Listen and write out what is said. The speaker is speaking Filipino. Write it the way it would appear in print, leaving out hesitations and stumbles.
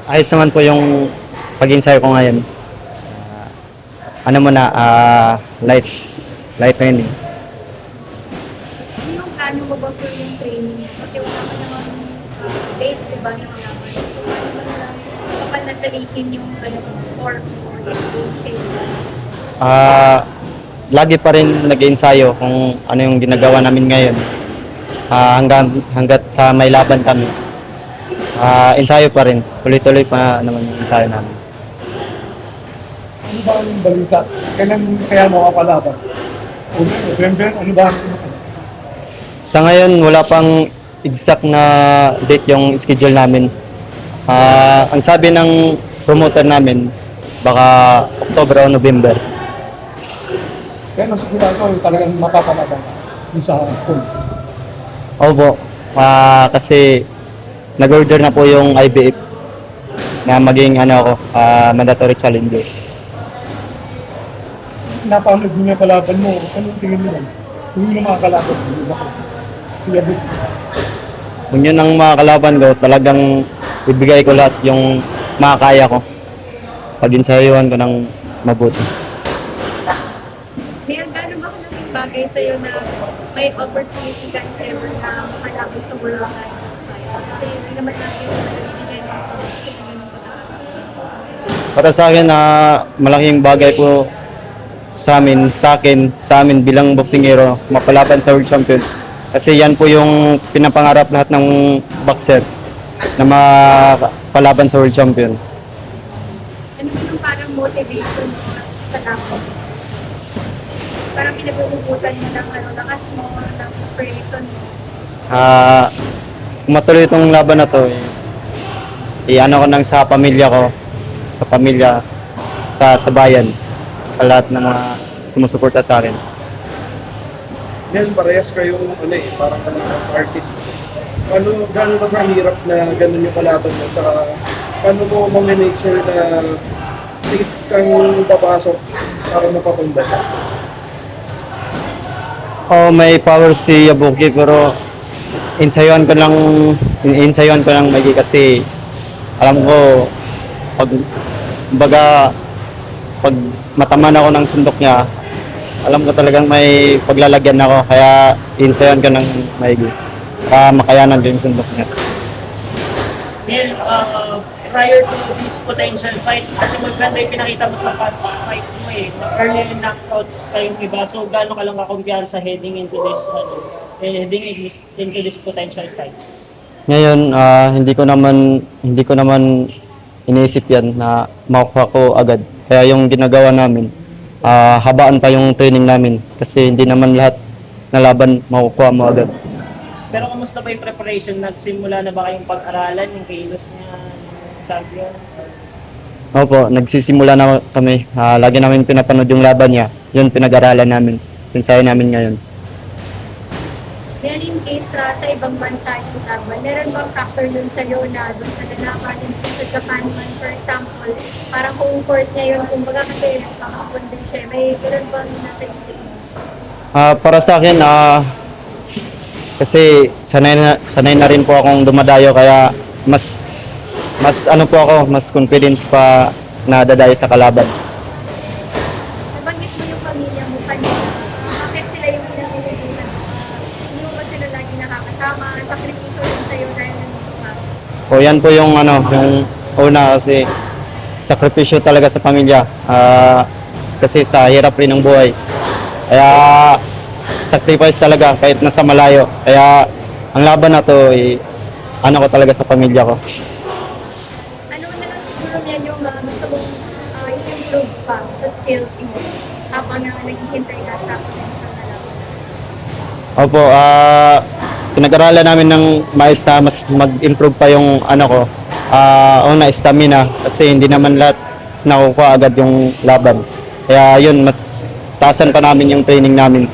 Ayos naman po yung pag-ensayo ko ngayon. Ano muna, light, light training. Ano yung plano mo ba for yung training? Kasi wala ka naman date, di ba, na malaman. So, ano ba na kapag natalitin yung form or yung training? Lagi pa rin nag-ensayo kung ano yung ginagawa namin ngayon. Hanggat sa may laban kami. Ensayo pa rin. Tuloy-tuloy pa naman yung ensayo namin. Ano ba ang balita? Kailan kaya makakalaban? November, ano ba? Sa ngayon, wala pang exact na date yung schedule namin. Ang sabi ng promoter namin, baka October o November. Kaya nasigurado ko talagang makakalaban dun sa pool. Opo, kasi nag-order na po yung IBF na maging mandatory challenger. Napanood mo yung kalaban mo, anong tingin mo lang? Kung yun ang makakalaban mo, bakit? Sila din. Kung yun ang mga kalaban ko, talagang ibigay ko lahat yung makakaya ko. Pag-insayuhan ko ng mabuti. May gano'n ba naging bagay sa'yo na may opportunity ka ever na makalapit sa World Cup? Kasi hindi naman natin nabibigay ng Para sa akin, malaking bagay po sa amin bilang boksingero, mapalaban sa World Champion. Kasi yan po yung pinapangarap lahat ng boxer na mapalaban sa World Champion. ano yung parang motivation mo sa laban? Parang pinag-uubutan mo ng lakas mo, ng inspiration mo. Kung matuloy itong laban na to, i-ano ko nang sa pamilya ko, sa bayan, sa lahat ng mga sumusuporta sa akin. Yan, parehas kayong parang artist. Gano'n ka mahirap na gano'n yung kalaban mo? Tsaka paano mo ma-make sure na safe kang papasok para mapatumba siya? May power si Yabuki pero insayuhan ko lang maigi kasi alam ko pag mataman ako ng sundok niya, alam ko talagang may paglalagyan ako kaya insayuhan ko ng maigi para makayanan ko yung sundok niya. Neil, prior to this potential fight, kasi maganda yung pinakita mo sa past fights mo early knockout kayong iba, so gaano ka lang kakumpiyansa heading into this potential fight? Ngayon, hindi ko naman iniisip yan na makuha ko agad. Kaya yung ginagawa namin, habaan pa yung training namin kasi hindi naman lahat na laban makukuha mo agad. Pero kamusta ba yung preparation? Nagsimula na ba kayong pag-aralan yung kilos niya, yung champion? Opo, nagsisimula na kami. Lagi namin pinapanood yung laban niya. Yun pinag-aralan namin. Sinsayo namin ngayon. Then in case sa ibang bansa yung laban, meron bang factor dun sa'yo na dun sa ganapan sa Japan man, for example, parang kung court niya yun, kung baga kasi nakakapon din siya, may meron bang nasa isip mo? Para sa akin, kasi sanay na rin po akong dumadayo kaya mas mas confidence pa na dadayo sa kalaban. Nabanggit mo yung pamilya mo kanina, bakit sila yung pinag-uunan? Hindi mo ba sila lagi nakakasama? Sakripisyo rin sa'yo dahil nandito ka? Yan po yung yung una kasi sakripisyo talaga sa pamilya. Kasi sa hirap rin ng buhay. Kaya sacrifice talaga kahit nasa malayo. Kaya ang laban na to ano ko talaga sa pamilya ko. Ano na lang siguro yan yung gusto mong i-improve pa sa skills mo habang na naghihintay ka sa kalaban? Opo, pinag-aralan namin ng mais na mas mag-improve pa yung una stamina kasi hindi naman lahat nakukuha agad yung laban. Kaya yun, mas taasan pa namin yung training namin